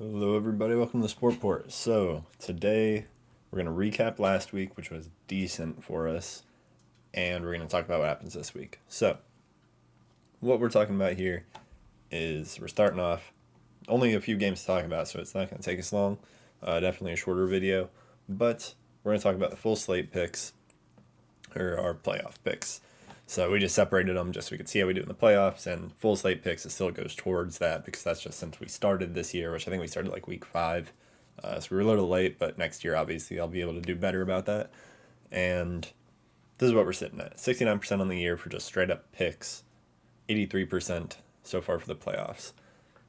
Hello, everybody. Welcome to Sportport. So, today we're going to recap last week, which was decent for us, and we're going to talk about what happens this week. So, what we're talking about here is we're starting off only a few games to talk about, so it's not going to take us long. Definitely a shorter video, but we're going to talk about the full slate picks, or our playoff picks. So we just separated them just so we could see how we do in the playoffs, and full slate picks, it still goes towards that because that's just since we started this year, which I think we started like week 5. So we were a little late, but next year, obviously, I'll be able to do better about that. And this is what we're sitting at 69% on the year for just straight up picks, 83% so far for the playoffs.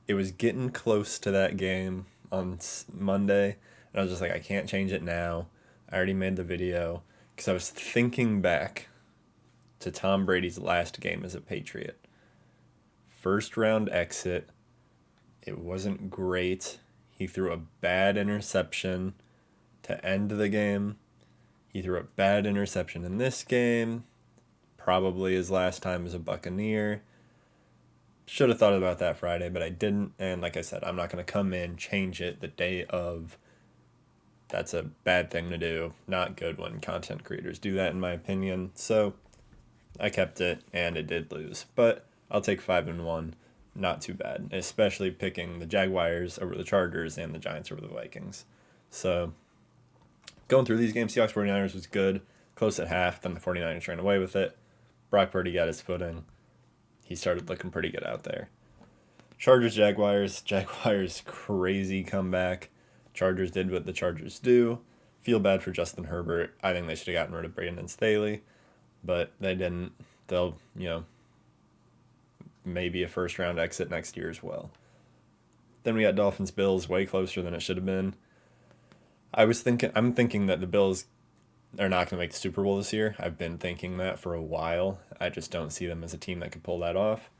It was getting close to that game on Monday, and I was just like, I can't change it now. I already made the video because I was thinking back to Tom Brady's last game as a Patriot. First round exit. It wasn't great. He threw a bad interception to end the game. He threw a bad interception in this game. Probably his last time as a Buccaneer. Should have thought about that Friday, but I didn't. And like I said, I'm not going to come in, change it the day of. That's a bad thing to do. Not good when content creators do that, in my opinion. So I kept it, and it did lose. But I'll take 5-1. Not too bad, especially picking the Jaguars over the Chargers and the Giants over the Vikings. So going through these games, Seahawks 49ers was good. Close at half, then the 49ers ran away with it. Brock Purdy got his footing. He started looking pretty good out there. Chargers, Jaguars. Jaguars, crazy comeback. Chargers did what the Chargers do. Feel bad for Justin Herbert. I think they should have gotten rid of Brandon Staley, but they didn't. They'll, maybe a first round exit next year as well. Then we got Dolphins Bills, way closer than it should have been. I'm thinking that the Bills are not going to make the Super Bowl this year. I've been thinking that for a while. I just don't see them as a team that could pull that off.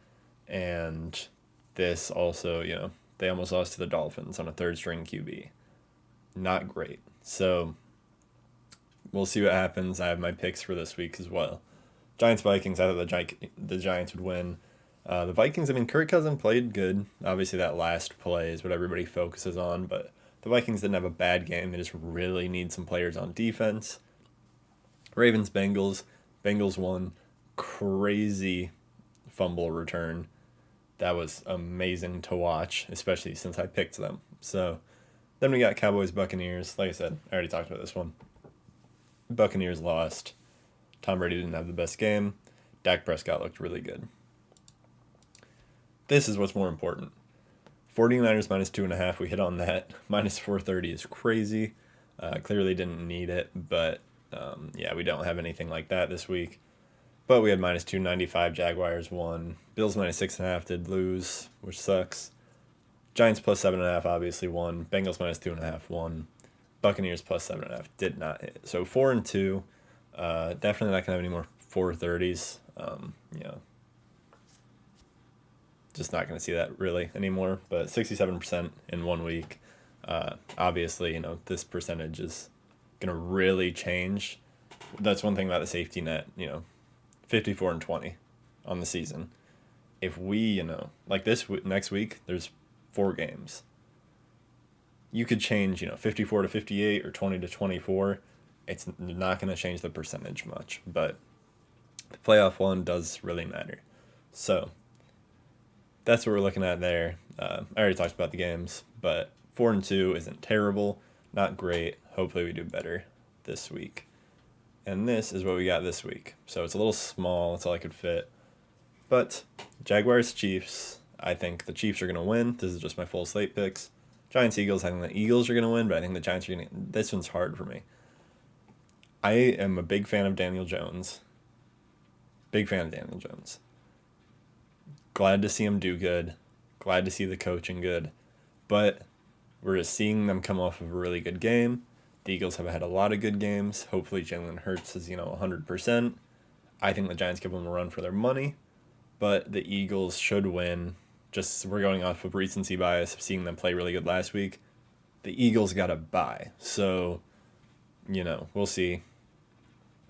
And this also, they almost lost to the Dolphins on a third string QB. Not great. So we'll see what happens. I have my picks for this week as well. Giants Vikings, I thought the Giants would win. The Vikings, Kirk Cousins played good. Obviously, that last play is what everybody focuses on, but the Vikings didn't have a bad game. They just really need some players on defense. Ravens, Bengals. Bengals won. Crazy fumble return. That was amazing to watch, especially since I picked them. So then we got Cowboys, Buccaneers. Like I said, I already talked about this one. Buccaneers lost. Tom Brady didn't have the best game. Dak Prescott looked really good. This is what's more important. 49ers minus 2.5. We hit on that. Minus 430 is crazy. Clearly didn't need it, but we don't have anything like that this week. But we had minus 295. Jaguars won. Bills minus 6.5 did lose, which sucks. Giants plus 7.5 obviously won. Bengals minus 2.5 won. Buccaneers plus 7.5 did not hit. So 4-2. Definitely not gonna have any more 430s. Just not gonna see that really anymore. But 67% in 1 week. Obviously, this percentage is gonna really change. That's one thing about the safety net. 54-20 on the season. If we, like next week, there's 4 games. You could change, 54 to 58 or 20 to 24. It's not going to change the percentage much, but the playoff one does really matter. So that's what we're looking at there. I already talked about the games, but 4-2 isn't terrible, not great. Hopefully we do better this week. And this is what we got this week. So it's a little small. That's all I could fit. But Jaguars, Chiefs. I think the Chiefs are going to win. This is just my full slate picks. Giants, Eagles. I think the Eagles are going to win, but I think the Giants are going to. This one's hard for me. I am a big fan of Daniel Jones. Glad to see him do good. Glad to see the coaching good. But we're just seeing them come off of a really good game. The Eagles have had a lot of good games. Hopefully Jalen Hurts is, 100%. I think the Giants give them a run for their money. But the Eagles should win. Just we're going off of recency bias of seeing them play really good last week. The Eagles got a bye. So, we'll see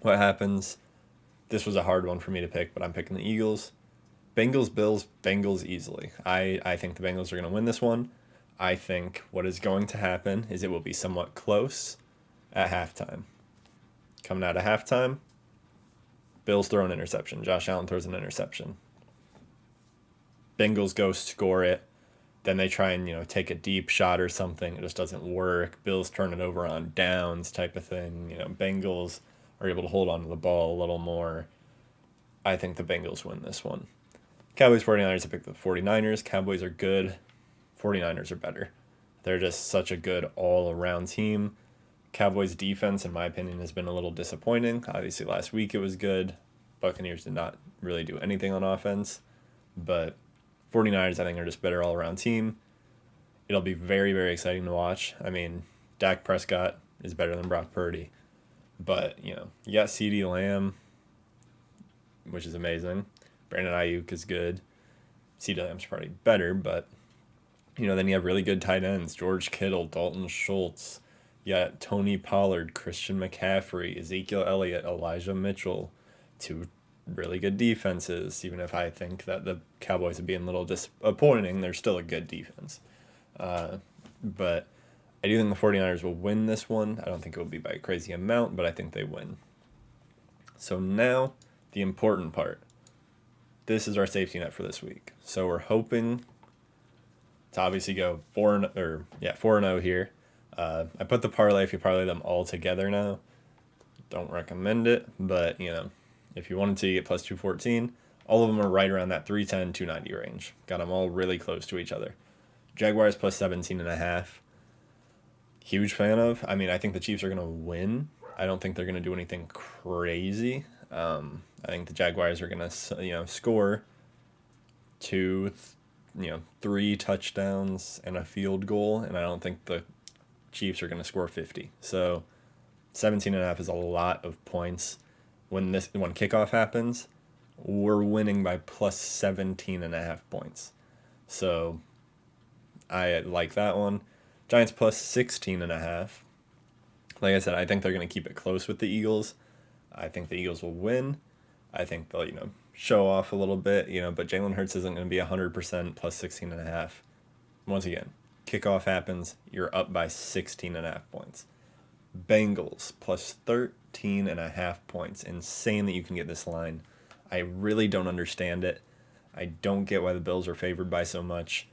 what happens. This was a hard one for me to pick, but I'm picking the Eagles. Bengals, Bills, Bengals easily. I think the Bengals are going to win this one. I think what is going to happen is it will be somewhat close at halftime. Coming out of halftime, Bills throw an interception. Josh Allen throws an interception. Bengals go score it. Then they try and, take a deep shot or something. It just doesn't work. Bills turn it over on downs type of thing. Bengals are able to hold on to the ball a little more. I think the Bengals win this one. Cowboys 49ers, I picked the 49ers. Cowboys are good. 49ers are better. They're just such a good all-around team. Cowboys defense, in my opinion, has been a little disappointing. Obviously, last week it was good. Buccaneers did not really do anything on offense. But 49ers, I think, are just better all-around team. It'll be very, very exciting to watch. I mean, Dak Prescott is better than Brock Purdy. But, you got CeeDee Lamb, which is amazing. Brandon Ayuk is good. CeeDee Lamb's probably better, but, then you have really good tight ends. George Kittle, Dalton Schultz. You got Tony Pollard, Christian McCaffrey, Ezekiel Elliott, Elijah Mitchell. Two really good defenses. Even if I think that the Cowboys are being a little disappointing, they're still a good defense. But I do think the 49ers will win this one. I don't think it will be by a crazy amount, but I think they win. So now, the important part. This is our safety net for this week. So we're hoping to obviously go 4-0 here. I put the parlay if you parlay them all together now. Don't recommend it, but if you wanted to, you get plus 214. All of them are right around that 310, 290 range. Got them all really close to each other. Jaguars plus 17.5. Huge fan of. I mean, I think the Chiefs are going to win. I don't think they're going to do anything crazy. I think the Jaguars are going to, score 3 touchdowns and a field goal, and I don't think the Chiefs are going to score 50. So 17.5 is a lot of points. When kickoff happens, we're winning by plus 17.5 points. So I like that one. Giants plus 16.5. Like I said, I think they're going to keep it close with the Eagles. I think the Eagles will win. I think they'll, show off a little bit, but Jalen Hurts isn't going to be 100% plus 16.5. Once again, kickoff happens, you're up by 16.5 points. Bengals plus 13.5 points. Insane that you can get this line. I really don't understand it. I don't get why the Bills are favored by so much.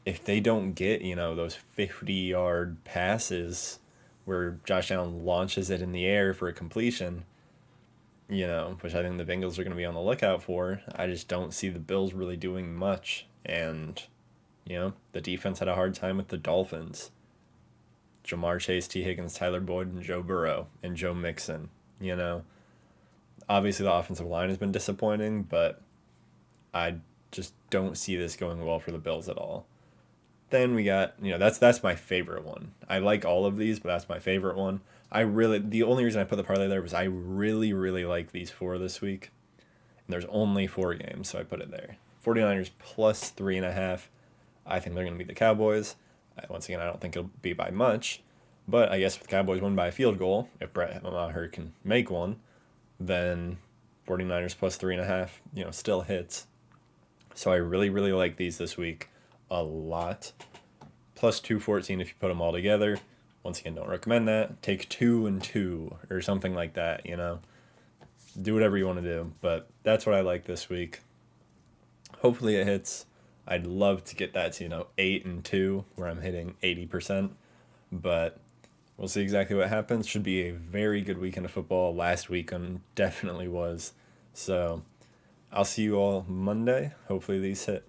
If they don't get, those 50-yard passes where Josh Allen launches it in the air for a completion, which I think the Bengals are going to be on the lookout for, I just don't see the Bills really doing much. And, the defense had a hard time with the Dolphins. Jamar Chase, T. Higgins, Tyler Boyd, and Joe Burrow, and Joe Mixon. Obviously the offensive line has been disappointing, but I just don't see this going well for the Bills at all. Then we got, that's my favorite one. I like all of these, but that's my favorite one. The only reason I put the parlay there was I really, really like these 4 this week. And there's only 4 games, so I put it there. 49ers plus 3.5. I think they're going to beat the Cowboys. Once again, I don't think it'll be by much. But I guess if the Cowboys win by a field goal, if Brett Maher can make one, then 49ers plus 3.5, still hits. So I really, really like these this week a lot. Plus 214 if you put them all together. Once again, don't recommend that. Take 2 and 2 or something like that, Do whatever you want to do. But that's what I like this week. Hopefully it hits. I'd love to get that to, 8 and 2 where I'm hitting 80%. But we'll see exactly what happens. Should be a very good weekend of football. Last weekend definitely was. So I'll see you all Monday. Hopefully these hit.